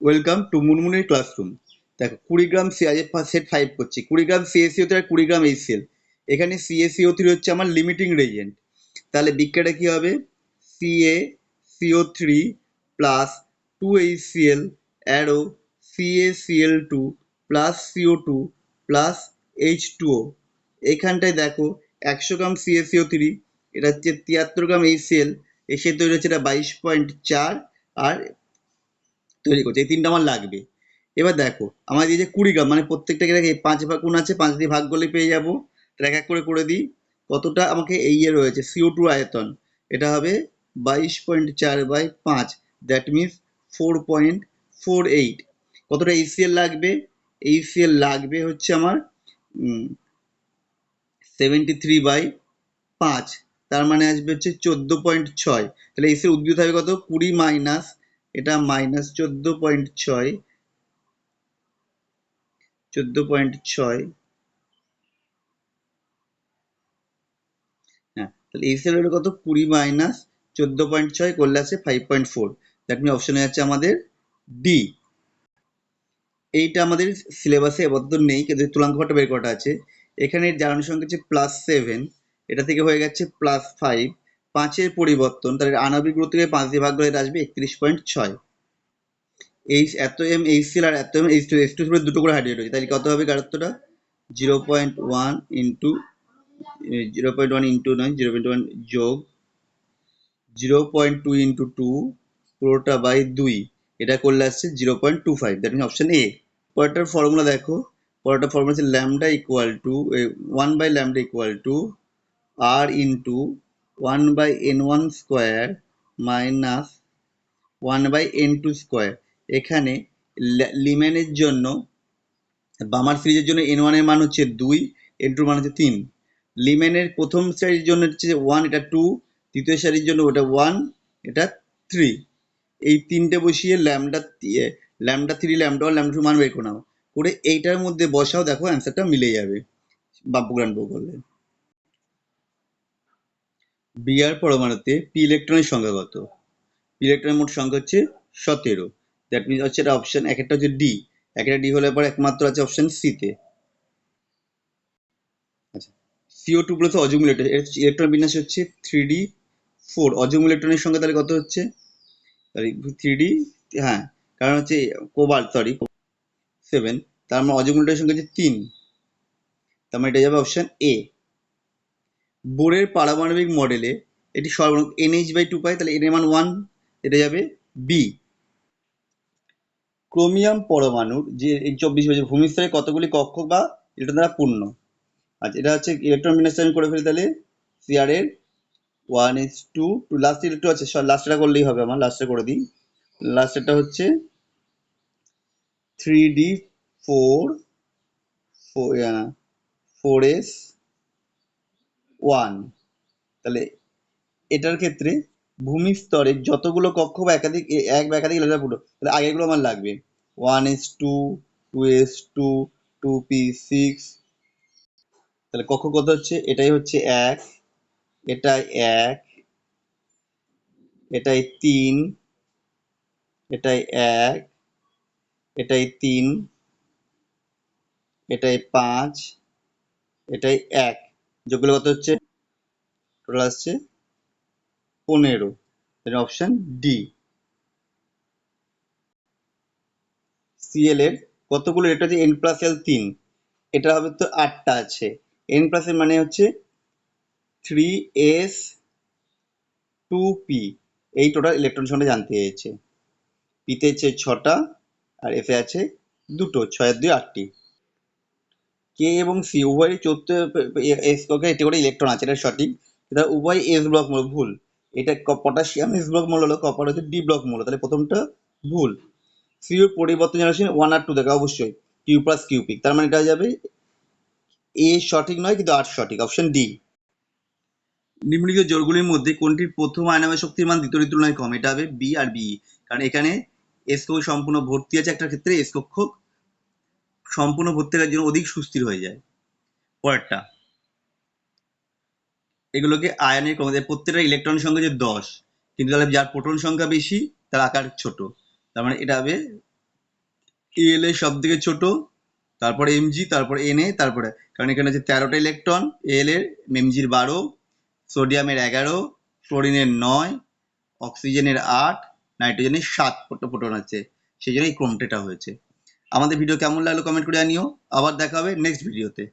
Welcome to মুনমুনের classroom. দেখো 20 গ্রাম set 5 করছি, 20 গ্রাম CACO আর 20 গ্রাম HCL. এখানে CaCO3 হচ্ছে আমার লিমিটিং রেজেন্ট। তাহলে বিক্রিয়াটা কি হবে? CaCO3 plus 2HCl arrow CaCl2 plus CO2 plus H2O। এইখানটায় দেখো 100 গ্রাম CaCO3, এটা হচ্ছে 73 গ্রাম HCl, এসে তৈরি হচ্ছে এটা 22.4 আর তৈরি করছে। এই তিনটা আমার লাগবে। এবার দেখো আমার এই যে 20 গ্রাম, মানে প্রত্যেকটাকে দেখে 5 ভাগ গুণ আছে, 5 দিয়ে ভাগ করলে পেয়ে যাবো। তাহলে এক এক করে দিই। কতটা আমাকে এই রয়েছে CO2 আয়তন, এটা হবে 22.4/5, দ্যাট মিনস 4.48। কতটা HCl লাগবে? HCl লাগবে হচ্ছে আমার 73/5, তার মানে আসবে হচ্ছে 14.6। তাহলে HCl উদ্ভিদ হবে কত? 20 মাইনাস এটা মাইনাস 14.6, 14.6। হ্যাঁ, তাহলে HCl হলো কত? 20 মাইনাস 14.6 করলে আছে 5.4। দ্যাট মিন অপশন হয়ে যাচ্ছে আমাদের ডি। এইটা আমাদের সিলেবাসে আবদ্ধ নেই, কিন্তু তুলাঙ্কটা বের করাটা আছে। এখানে জারণ সংখ্যা হচ্ছে +7, এটা থেকে হয়ে গেছে +5। 5-এর পরিবর্তন, তাহলে আণবিক গুরুত্ব থেকে 5 দিয়ে ভাগ করে এটা আসবে 31.6। এত এম HCl আর এত এম H2 দুটো করে হাইড্রোজেন রয়েছে, তাহলে কত হবে গাঢ়ত্বটা? 0.1 ইন্টু 0.1 ইন্টু নয় 0.1 যোগ 0.2 ইন্টু 2 পুরোটা বাই 2, এটা করলে আসছে 0.25। That mean option A. পরেরটার ফর্মুলা দেখো, পরেরটার ফর্মুলা হচ্ছে lambda equal to 1/λ equal to R into 1/n1 square minus 1/n2 square. এখানে লিমেনের জন্য বামার সিরিজের জন্য n1 এর মান হচ্ছে 2, n2 এর মান হচ্ছে 3। লিমেনের প্রথম সারির জন্য হচ্ছে 1, এটা 2, দ্বিতীয় সারির জন্য ওটা 1, এটা 3। এই তিনটে বসিয়ে ল্যামডা 3, ল্যামডা 1, ল্যামডা 2 মান বের করে নাও, করে এইটার মধ্যে বসাও, দেখো অ্যান্সারটা মিলে যাবে বাপুগ্রান বউ করলে। বিআর পরমাণুতে পি ইলেকট্রনের সংখ্যা কত? পি ইলেকট্রনের মোট সংখ্যা হচ্ছে 17। দ্যাট মিনস হচ্ছে এটা অপশন এক, একটা হচ্ছে ডি, একটা ডি হলে পর একমাত্র আছে অপশন সি তে। আচ্ছা, CO2 প্লাস অযুগ্ম ইলেকট্রন, এর ইলেকট্রন বিন্যাস হচ্ছে 3d4। অযুগ্ম ইলেকট্রনের সংখ্যা তাহলে কত হচ্ছে? সরি 3d, হ্যাঁ, কারণ হচ্ছে কোবাল্ট, সরি 7, তার মানে অযুগ্ম ইলেকট্রনের সংখ্যা হচ্ছে 3, তার মানে এটা যাবে অপশন এ। বোরের পারমাণবিক মডেলে এটি সর্বনিম্ন NH/2 পায়, তাহলে এর মান 1, এটা যাবে বি। ক্রোমিয়াম পরমাণুর যে এই 24 পেজে ভূমিস্তরে কতগুলি কক্ষ বা ইলেকট্রন দ্বারা পূর্ণ? আচ্ছা, এটা হচ্ছে ইলেকট্রন বিন্যাস আমি করে ফেলি, তাহলে সিআর এর 1:2, লাস্ট ইলেকট্রন আছে, লাস্টটা করলেই হবে, আমার লাস্টটা করে দিই। লাস্টটা হচ্ছে 3d4 4s1। তাহলে এটার ক্ষেত্রে ভূমি স্তরের যতগুলো কক্ষ বা একাধিক এক বা একাধিক ইলেকট্রন পূর্ণ, তাহলে আগেগুলো আমার লাগবে 1s2, 2s2, 2p6। তাহলে কক্ষ কত হচ্ছে? এটাই হচ্ছে 1, এটাই 1, এটাই 3, এটাই 1, এটাই 3, এটাই 5, এটাই 1। যোগগুলো কত হচ্ছে? টোটাল আসছে 15। Option D. সিএল এর কতগুলো এটা হচ্ছে n+l 3, এটা হবে তো 8টা আছে। n+l মানে হচ্ছে 3s2p, এই টোটাল ইলেকট্রন সংখ্যা জানতে চেয়েছে। পিতে আছে 6টা আর এফে আছে 2টো, 6 আর 2 8টি। কে এবং সি উভয়েরই চৌদ্দ এস কক্ষে একটি করে ইলেকট্রন আছে, এটা সঠিক। এটা উভয় এস ব্লক মূল, ভুল। এটা পটাশিয়াম এস ব্লক মূল হলো, কপার হচ্ছে ডি ব্লক মূল, তাহলে প্রথমটা ভুল। সি এর পরিবর্তন জানাচ্ছেন 1 আর 2 দেখা অবশ্যই, কিউ প্লাস কিউপিক, তার মানে এটা যাবে এ সঠিক নয়, কিন্তু আর সঠিক, অপশন ডি। নিম্নলিখিত জোড়গুলির মধ্যে কোনটির প্রথম আয়নাময় শক্তির মান দ্বিতীয়টির তুলনায় কম? এটা হবে বি আর বি, কারণ এখানে এস কক্ষ সম্পূর্ণ ভর্তি আছে, একটা ক্ষেত্রে এস কক্ষ সম্পূর্ণ ভর্তি থাকার জন্য অধিক সুস্থির হয়ে যায়। পরেরটা, এগুলোকে আয়নের ক্রম, প্রত্যেকটা ইলেকট্রন সংখ্যা হচ্ছে 10, কিন্তু তাহলে যার প্রোটন সংখ্যা বেশি তার আকার ছোট, তার মানে এটা হবে এল এর সব থেকে ছোট, তারপরে এমজি, তারপরে এনএ, তারপরে, কারণ এখানে আছে 13টা ইলেকট্রন, এল এর, এমজির 12, সোডিয়ামের 11, ফ্লোরিনের 9, অক্সিজেনের 8, নাইট্রোজেনের 7 প্রোটন আছে। সেই জন্য এই ক্রমটা হয়েছে। আমাদের ভিডিও কেমন লাগলো কমেন্ট করে জানিও। আবার দেখা হবে নেক্সট ভিডিওতে।